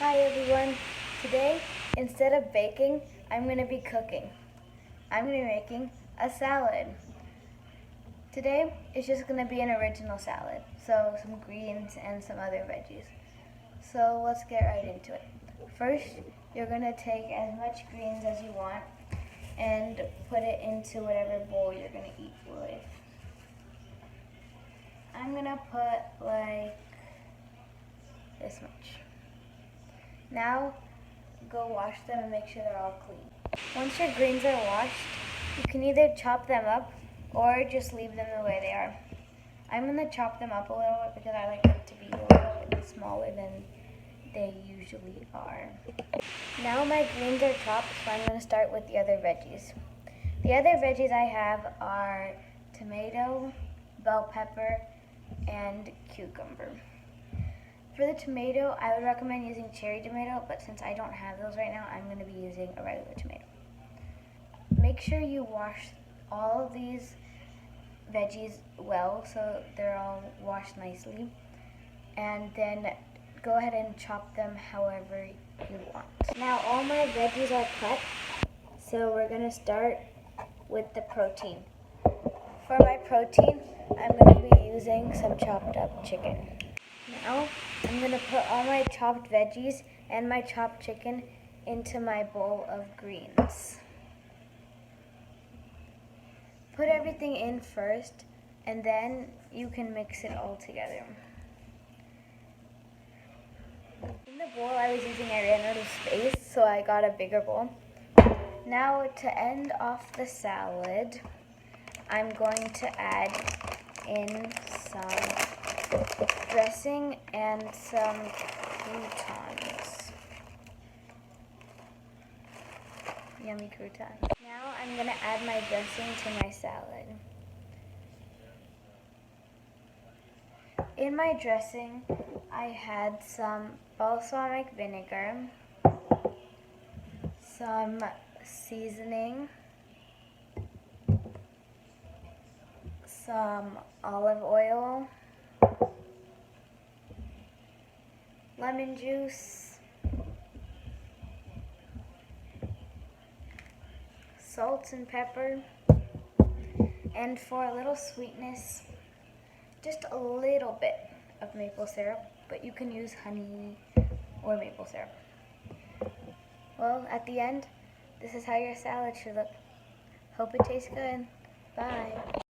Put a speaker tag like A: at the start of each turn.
A: Hi everyone. Today, instead of baking, I'm going to be cooking. I'm going to be making a salad. Today, it's just going to be an original salad. So, some greens and some other veggies. So, let's get right into it. First, you're going to take as much greens as you want and put it into whatever bowl you're going to eat with. I'm going to put like this much. Now, go wash them and make sure they're all clean. Once your greens are washed, you can either chop them up or just leave them the way they are. I'm going to chop them up a little bit because I like them to be a little bit smaller than they usually are. Now my greens are chopped, so I'm going to start with the other veggies. The other veggies I have are tomato, bell pepper, and cucumber. For the tomato, I would recommend using cherry tomato, but since I don't have those right now, I'm going to be using a regular tomato. Make sure you wash all of these veggies well so they're all washed nicely, and then go ahead and chop them however you want. Now all my veggies are cut, so we're going to start with the protein. For my protein, I'm going to be using some chopped up chicken. Now, I'm going to put all my chopped veggies and my chopped chicken into my bowl of greens. Put everything in first, and then you can mix it all together. In the bowl I was using, I ran out of space, so I got a bigger bowl. Now, to end off the salad, I'm going to add in some dressing and some croutons. Yummy croutons. Now I'm going to add my dressing to my salad. In my dressing, I had some balsamic vinegar, some seasoning, some olive oil, lemon juice, salt and pepper, and for a little sweetness, just a little bit of maple syrup, but you can use honey or maple syrup. Well, at the end, this is how your salad should look. Hope it tastes good. Bye.